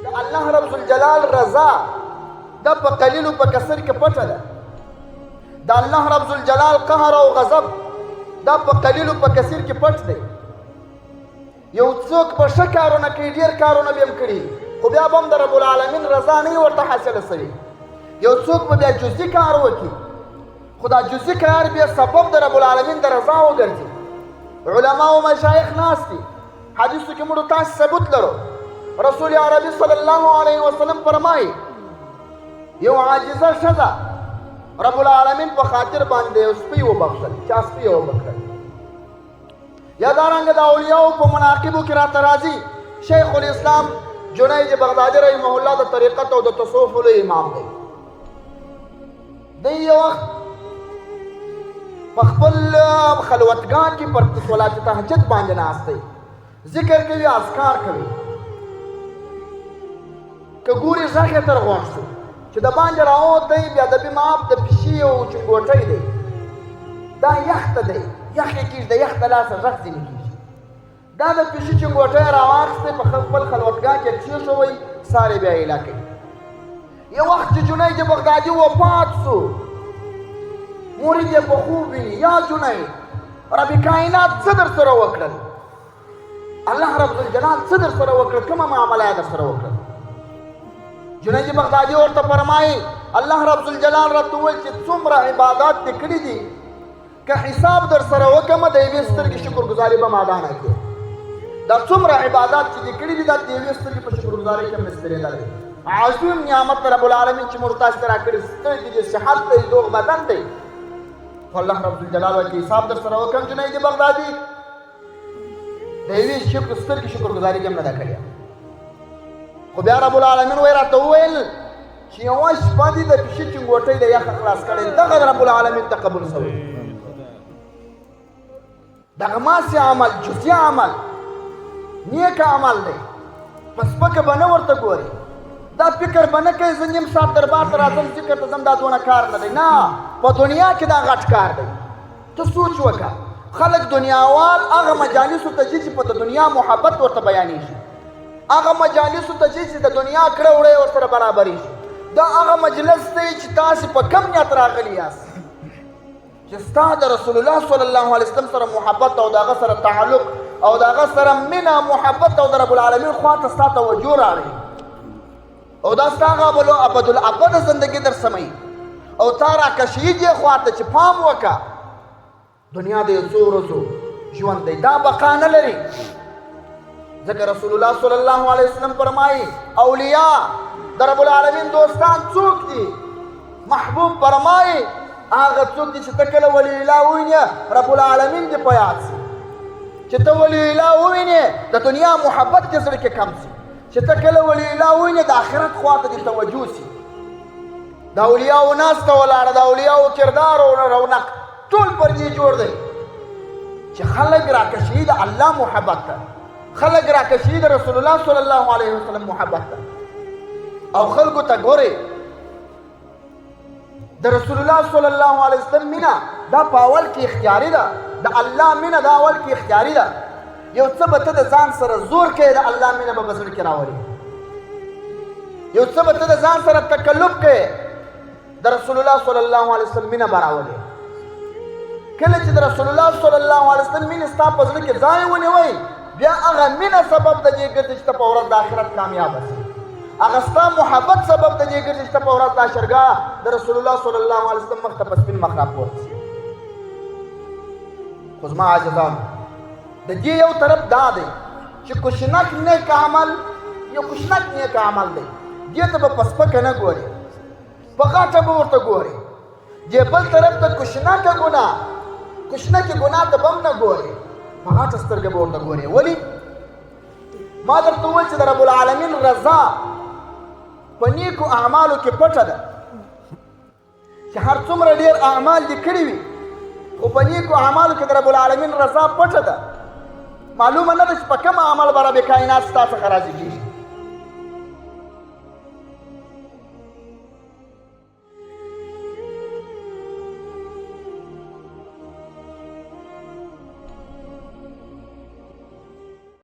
د الله رب الجلال رضا دا په قلیل او په کثیر کې پټه ده. د الله رب الجلال قهر او غضب دا په قلیل او په کثیر کې پټ دی. یو څوک په ښه کارونه کوي، ډېر کارونه به هم کړي، خو بیا به هم د رب العالمین رضا نه ورته حاصله سوي. یو څوک به بیا جزي کار وکړي، خو دا جزي کار بیا سبب د رب العالمین د رضا وګرځي. علما او مشایخ ناست دي، حدیثو کې موږ تاسو ثبوت لرو. رسول عربي صلی الله علیه وسلم فرمایي یو عاجزه ښځه رب العالمین په خاطر باندې یو سپی وبخښل، چا سپی وبخښل. یا دارنګه د اولیاءو په مناقبو کې راته راځي. شیخ الاسلام جنید بغدادي رحمه الله د طریقت او د تصوف لوی امام دی. دی یو وخت په خپل خلوتګاه کې پر صلات تهجد باندې ناست دی، ذکر کوي، اذکار کوي. که ګوري غږ یې تر غوږ شو چې د باندې راوتی، بیا د بیماب د پیشي او چنګوټی دی، دا یخته دی، یخ یې کېږي، د یخ د لاسه غږ ځینې کېږي. دا د پیشي چنګوټی یې راواخیستی، په خپل خلوتګاه کې کېښوی، سار یې بیا ایله کوي. یو وخت چې جنید بغدادي وفات سو، مرید یې په خوب ویني، یا جنید رب کائنات څه در سره وکړل؟ الله رب الجلال څه در سره وکړل؟ کومه معامله یې در سره وکړل؟ جنید بغدادي ورته فرمایي الله رب الجلال راته وویل چې څومره عبادات دې کړي دي، که حساب در سره وکړم د یوې سترګې شکرګزاري به ما ادا نه کړې. دا څومره عبادات چې دې کړي دي دا د یوې سترګې په شکرګزارۍ کې مې سپېرېدلی. عظیم نعمت رب العالمین چې موږ تاسو ته راکړي، سترګې دي، صحت دی، روغ بدن دی، خو الله رب الجلال وایي چې حساب در سره وکړم جنید بغدادي د یوې سترګې شکرګزاري کې مې نه ده کړې. خو بیا رب العالمین وایي راته وویل چې یوه شپه دي د پیشي چنګوټۍ د یخه خلاص کړی، دغه رب العالمین ته قبول شوی. دغه ماسې عمل، جزي عمل، نیک عمل دی، په سپکه به نه ورته ګوري. دا فکر به نه کوي زه نیم ساعت دربار ته راځم ذکر ته ځم، دا دونه کار نه دی. نه، په دنیا کې دا غټ کار دی. ته سوچ وکړه، خلک دنیاوال هغه مجالسو ته ځي چې په د دنیا محبت ورته بیانېږي، هغه مجالسو ته ځي چې د دنیا کړه وړه ورسره برابرېږي. دا هغه مجلس دی چې تاسې په کم نیت راغلي یاست، چې ستا د رسول الله صلی الله علیه وسلم سره محبت او د هغه سره تعلق او د هغه سره مینه محبت او د رب العالمین خوا ته ستا توجه راړي، او دا ستا هغه ابدالابده زندګي در سموي، او تا راکشېږي خوا ته چې پام وکړه دنیا د یو څو ورځو ژوند دی، دا بقا نه لري. ځکه رسول الله صلی الله علیه وسلم فرمایي اولیاء د رب العالمین دوستان څوک دي؟ محبوب فرمایي هغه څوک دي چې ته کله ولی الله ووینې رب العالمین دې په یاد سي، چې ته ولی الله ووینې د دنیا محبت دې زړه کې کم سي، چې ته کله ولی الله ووینې د آخرت خوا ته دې توجه سي. د اولیاو ناسته ولاړه، د اولیاو کردار او رونق ټول پر دې جوړ دی چې خلک راکشي د الله محبت ته، خلک راکشي د رسول الله صلی الله علیه وسلم محبت ته. او خلکو ته ګورئ د رسول الله صلی الله علیه وسلم مینه دا په اول کې اختیاري ده، د الله مینه دا اول کې اختیاري ده. یو څه به ته د ځان سره زور کوې، د الله مینه به زړه کې راولي. یو څه به ته د ځان سره تکلف کوې، د رسول الله صلی الله علیه وسلم مینه به راولي. کله چې د رسول الله صلی الله علیه وسلم مینه ستا په زړه کې ځای ونیوئ، بیا هغه مینه سبب د دې ګرځي چې ته په ورځ د آخرت کامیابه شې. هغه ستا محبت سبب د دې ګرځي چې ته په ورځ د حشرګاه د رسول الله صلی الله علیه وسلم مخ ته په سپین مخ راپورته شي. خو زما عاجزانو د دې یو طرف دا دی چې کوشنک نیک عمل یو کوشنک نیک عمل دی، دې ته به په سپکه نه ګوري، په غاټه به ورته ګوري. دې بل طرف ته کوشنکه ګناه، کوشنکې ګناه ته به هم نه ګوري، په غاټه سترګه به ورته ګوري. ولې؟ ما درته وویل چې د رب العالمین رضا په نیکو اعمالو کې پټه ده، چې هر څومره ډېر اعمال دې کړي وي، خو په نیکو اعمالو کې د رب العالمین رضا پټه ده. معلومه نه ده چې په کوم عمل به رب کائنات ستا څخه راضي کېږي.